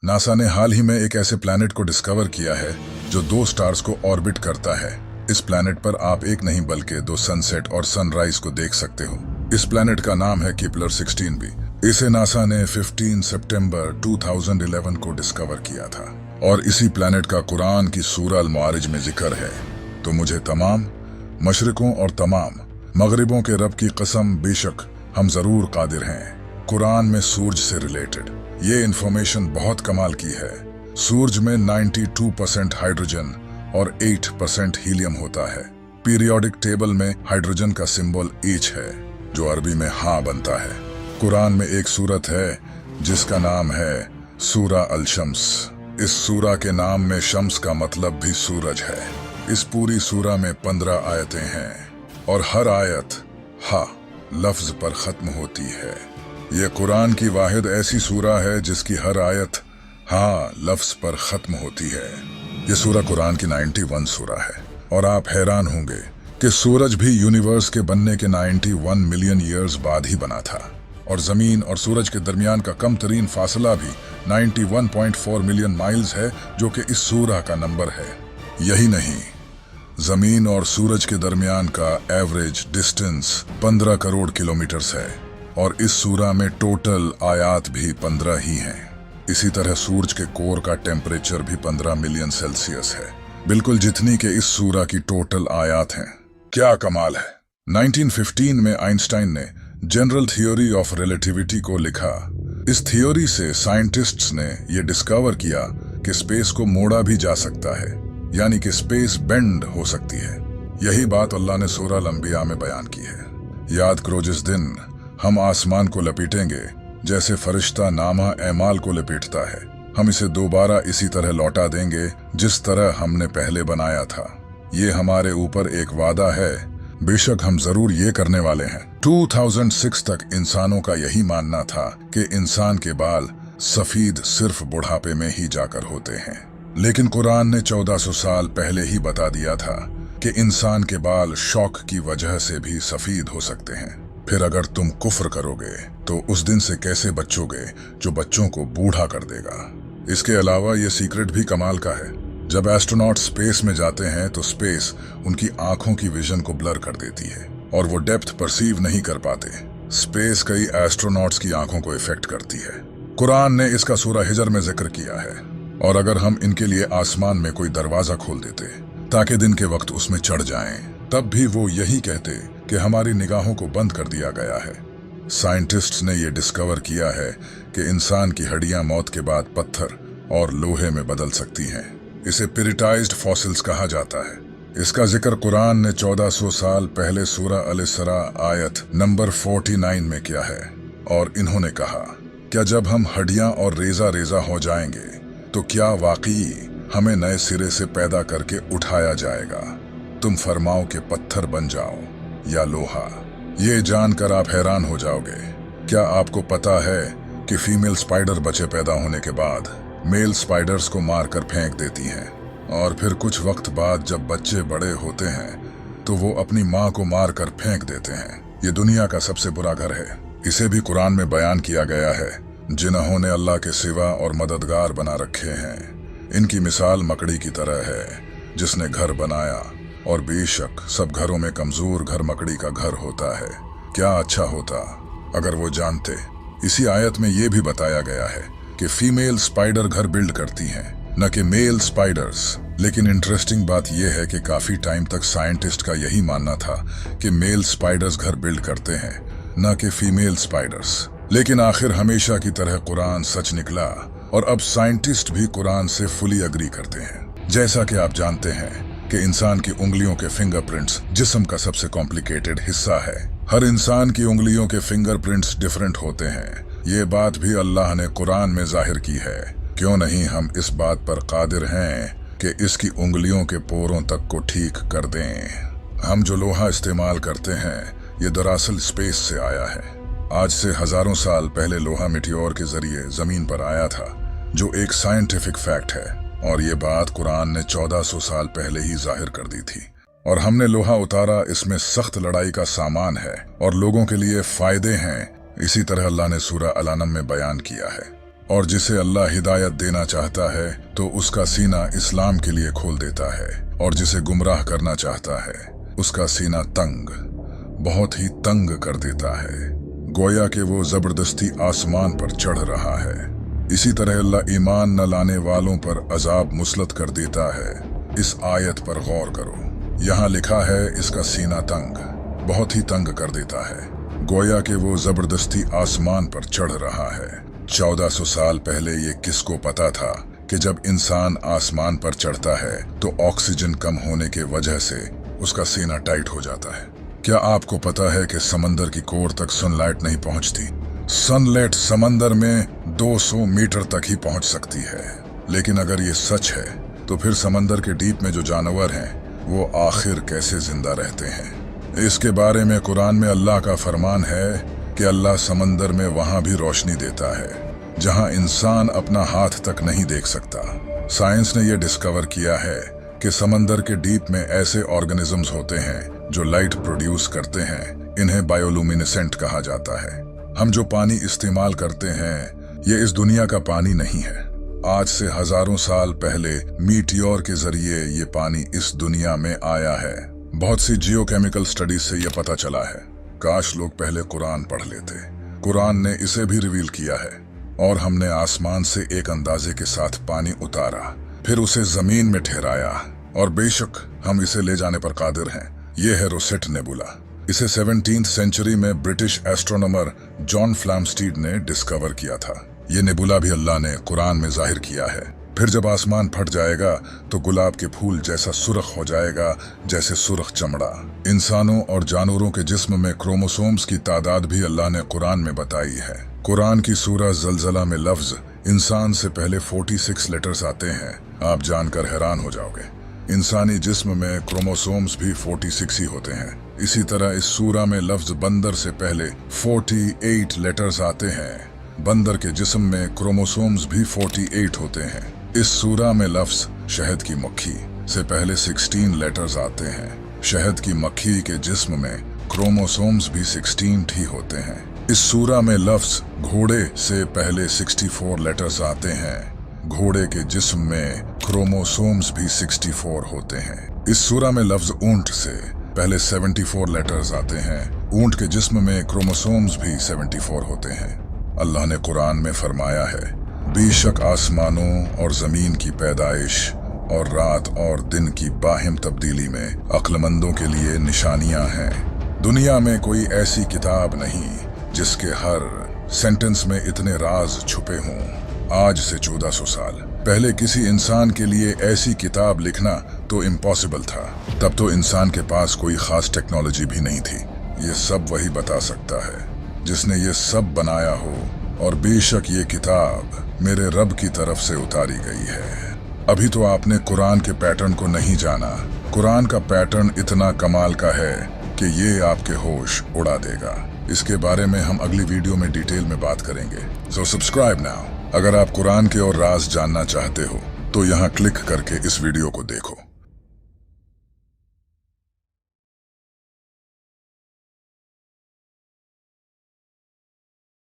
NASA ने हाल ही में एक ऐसे प्लैनेट को डिस्कवर किया है जो दो स्टार्स को ऑर्बिट करता है। इस प्लैनेट पर आप एक नहीं बल्कि दो सनसेट और सनराइज को देख सकते हो। इस प्लैनेट का नाम है केपलर 16b। इसे नासा ने 15 सितंबर 2011 को डिस्कवर किया था और इसी प्लैनेट का कुरान की सूरह अल मारिज में जिक्र है। तो मुझे तमाम मशरिकों और तमाम मगरिबों के रब की कसम, बेशक हम जरूर कादिर हैं। कुरान में सूरज से रिलेटेड ये इंफॉर्मेशन बहुत कमाल की है। सूरज में 92% हाइड्रोजन और 8% हीलियम होता है। पीरियोडिक टेबल में हाइड्रोजन का सिंबल H है जो अरबी में हाँ बनता है। कुरान में एक सूरत है जिसका नाम है सूरह अल शम्स। इस सूरह के नाम में शम्स का मतलब भी सूरज है। इस पूरी सूरह में 15 आयतें हैं और हर आयत हा लफ्ज पर खत्म होती है। ये कुरान की वाहिद ऐसी सूरह है जिसकी हर आयत हाँ लफ्ज पर खत्म होती है। ये सूरह कुरान की 91 सूरह है और आप हैरान होंगे कि सूरज भी यूनिवर्स के बनने के 91 मिलियन ईयर्स बाद ही बना था और जमीन और सूरज के दरमियान का कम तरीन फासला भी 91.4 मिलियन माइल्स है जो कि इस सूरह का नंबर है। यही नहीं, जमीन और सूरज के दरमियान का एवरेज डिस्टेंस 15 करोड़ किलोमीटर्स है और इस सूरह में टोटल आयात भी 15 ही हैं। इसी तरह सूरज के कोर का टेम्परेचर भी 15 मिलियन सेल्सियस है, बिल्कुल जितनी के इस सूरह की टोटल आयात हैं। क्या कमाल है। 1915 में आइंस्टाइन ने जनरल थ्योरी ऑफ रिलेटिविटी को लिखा। इस थ्योरी से साइंटिस्ट्स ने यह डिस्कवर किया कि स्पेस को मोड़ा भी जा सकता है, यानी कि स्पेस बेंड हो सकती है। यही बात अल्लाह ने सूरह अल अंबिया में बयान की है। याद करो, जिस दिन हम आसमान को लपेटेंगे जैसे फरिश्ता नामा एमाल को लपेटता है, हम इसे दोबारा इसी तरह लौटा देंगे जिस तरह हमने पहले बनाया था। ये हमारे ऊपर एक वादा है, बेशक हम जरूर ये करने वाले हैं। 2006 तक इंसानों का यही मानना था कि इंसान के बाल सफेद सिर्फ बुढ़ापे में ही जाकर होते हैं, लेकिन कुरान ने 1400 साल पहले ही बता दिया था कि इंसान के बाल शौक की वजह से भी सफेद हो सकते हैं। फिर अगर तुम कुफ्र करोगे तो उस दिन से कैसे बचोगे जो बच्चों को बूढ़ा कर देगा। इसके अलावा ये सीक्रेट भी कमाल का है। जब एस्ट्रोनॉट स्पेस में जाते हैं तो स्पेस उनकी आंखों की विजन को ब्लर कर देती है और वो डेप्थ परसीव नहीं कर पाते। स्पेस कई एस्ट्रोनॉट्स की आंखों को इफेक्ट करती है। कुरान ने इसका सूरह हिजर में जिक्र किया है। और अगर हम इनके लिए आसमान में कोई दरवाजा खोल देते ताकि दिन के वक्त उसमें चढ़ जाएं, तब भी वो यही कहते कि हमारी निगाहों को बंद कर दिया गया है। साइंटिस्ट्स ने यह डिस्कवर किया है कि इंसान की हड्डियां मौत के बाद पत्थर और लोहे में बदल सकती हैं। इसे पिरिटाइज्ड फॉसिल्स कहा जाता है। इसका जिक्र कुरान ने 1400 साल पहले सूरह अल इसरा आयत नंबर 49 में किया है और इन्होंने कहा, क्या जब हम हड्डियां और रेजा रेजा हो जाएंगे तो क्या वाकई हमें नए सिरे से पैदा करके उठाया जाएगा? तुम फरमाओ कि पत्थर बन जाओ या लोहा। ये जानकर आप हैरान हो जाओगे। क्या आपको पता है कि फीमेल स्पाइडर बच्चे पैदा होने के बाद मेल स्पाइडर्स को मारकर फेंक देती हैं और फिर कुछ वक्त बाद जब बच्चे बड़े होते हैं तो वो अपनी माँ को मारकर फेंक देते हैं। ये दुनिया का सबसे बुरा घर है। इसे भी कुरान में बयान किया गया है। जिन्होंने अल्लाह के सिवा और मददगार बना रखे हैं, इनकी मिसाल मकड़ी की तरह है जिसने घर बनाया, और बेशक सब घरों में कमजोर घर मकड़ी का घर होता है। क्या अच्छा होता अगर वो जानते। इसी आयत में ये भी बताया गया है कि फीमेल स्पाइडर घर बिल्ड करती हैं, न कि मेल स्पाइडर्स। लेकिन इंटरेस्टिंग बात यह है कि काफी टाइम तक साइंटिस्ट का यही मानना था कि मेल स्पाइडर्स घर बिल्ड करते हैं, न कि फीमेल स्पाइडर्स। लेकिन आखिर हमेशा की तरह कुरान सच निकला और अब साइंटिस्ट भी कुरान से फुली अग्री करते हैं। जैसा कि आप जानते हैं कि इंसान की उंगलियों के फिंगरप्रिंट्स जिस्म का सबसे कॉम्प्लिकेटेड हिस्सा है। हर इंसान की उंगलियों के फिंगरप्रिंट्स डिफरेंट होते हैं। ये बात भी अल्लाह ने कुरान में जाहिर की है। क्यों नहीं हम इस बात पर कादिर हैं कि इसकी उंगलियों के पोरों तक को ठीक कर दें। हम जो लोहा इस्तेमाल करते हैं ये दरअसल स्पेस से आया है। आज से हजारों साल पहले लोहा मिटियोर के जरिए जमीन पर आया था, जो एक साइंटिफिक फैक्ट है और ये बात कुरान ने 1400 साल पहले ही जाहिर कर दी थी। और हमने लोहा उतारा, इसमें सख्त लड़ाई का सामान है और लोगों के लिए फायदे हैं। इसी तरह अल्लाह ने सूरह अल-अनम में बयान किया है। और जिसे अल्लाह हिदायत देना चाहता है तो उसका सीना इस्लाम के लिए खोल देता है, और जिसे गुमराह करना चाहता है उसका सीना तंग, बहुत ही तंग कर देता है, गोया कि वो जबरदस्ती आसमान पर चढ़ रहा है। इसी तरह अल्लाह ईमान न लाने वालों पर अजाब मुसलत कर देता है। इस आयत पर गौर करो, यहाँ लिखा है इसका सीना तंग, बहुत ही तंग कर देता है, गोया कि वो जबरदस्ती आसमान पर चढ़ रहा है। 1400 साल पहले ये किसको पता था कि जब इंसान आसमान पर चढ़ता है तो ऑक्सीजन कम होने के वजह से उसका सीना टाइट हो जाता है। क्या आपको पता है कि समंदर की कोर तक सनलाइट नहीं पहुंचती? सनलाइट समंदर में 200 मीटर तक ही पहुंच सकती है। लेकिन अगर ये सच है तो फिर समंदर के डीप में जो जानवर हैं वो आखिर कैसे जिंदा रहते हैं? इसके बारे में कुरान में अल्लाह का फरमान है कि अल्लाह समंदर में वहां भी रोशनी देता है जहां इंसान अपना हाथ तक नहीं देख सकता। साइंस ने यह डिस्कवर किया है कि समंदर के डीप में ऐसे ऑर्गेनिजम्स होते हैं जो लाइट प्रोड्यूस करते हैं। इन्हें बायोलुमिनेसेंट कहा जाता है। हम जो पानी इस्तेमाल करते हैं ये इस दुनिया का पानी नहीं है। आज से हजारों साल पहले मीटियोर के जरिए ये पानी इस दुनिया में आया है। बहुत सी जियोकेमिकल स्टडीज से यह पता चला है। काश लोग पहले कुरान पढ़ लेते। कुरान ने इसे भी रिवील किया है, और हमने आसमान से एक अंदाजे के साथ पानी उतारा, फिर उसे जमीन में ठहराया, और बेशक हम इसे ले जाने पर कादिर हैं। यह है रोसेट नेबुला। इसे 17th सेंचुरी में ब्रिटिश एस्ट्रोनॉमर जॉन फ्लैमस्टीड ने डिस्कवर किया था। ये नेबुला भी अल्लाह ने कुरान में जाहिर किया है। फिर जब आसमान फट जाएगा तो गुलाब के फूल जैसा सुर्ख हो जाएगा, जैसे सुर्ख चमड़ा। इंसानों और जानवरों के जिस्म में क्रोमोसोम्स की तादाद भी अल्लाह ने कुरान में बताई है। कुरान की सूरह ज़लज़ला में लफ्ज इंसान से पहले 46 लेटर्स आते हैं। आप जानकर हैरान हो जाओगे। इंसानी जिस्म में क्रोमोसोम्स भी 46 ही होते हैं। इसी तरह इस सूरा में लफ्ज बंदर से पहले 48 लेटर्स आते हैं। बंदर के जिस्म में क्रोमोसोम्स भी 48 होते हैं। इस सूरा में लफ्ज शहद की मक्खी से पहले 16 लेटर्स आते हैं। शहद की मक्खी के जिस्म में क्रोमोसोम्स भी 16 ही होते हैं। इस सूरा में लफ्ज घोड़े से पहले 64 लेटर्स आते हैं। घोड़े के जिस्म में क्रोमोसोम्स भी 64 होते हैं। इस सूरा में लफ्ज ऊंट से पहले 74 लेटर्स आते हैं। ऊंट के जिस्म में क्रोमोसोम्स भी 74 होते हैं। अल्लाह ने कुरान में फरमाया है, बेशक आसमानों और जमीन की पैदाइश और रात और दिन की बाहिम तब्दीली में अक्लमंदों के लिए निशानियां हैं। दुनिया में कोई ऐसी किताब नहीं जिसके हर सेंटेंस में इतने राज छुपे हों। आज से 1400 साल पहले किसी इंसान के लिए ऐसी किताब लिखना तो इम्पॉसिबल था। तब तो इंसान के पास कोई खास टेक्नोलॉजी भी नहीं थी। ये सब वही बता सकता है जिसने ये सब बनाया हो, और बेशक ये किताब मेरे रब की तरफ से उतारी गई है। अभी तो आपने कुरान के पैटर्न को नहीं जाना। कुरान का पैटर्न इतना कमाल का है कि ये आपके होश उड़ा देगा। इसके बारे में हम अगली वीडियो में डिटेल में बात करेंगे। So subscribe now. अगर आप कुरान के और राज जानना चाहते हो तो यहाँ क्लिक करके इस वीडियो को देखो।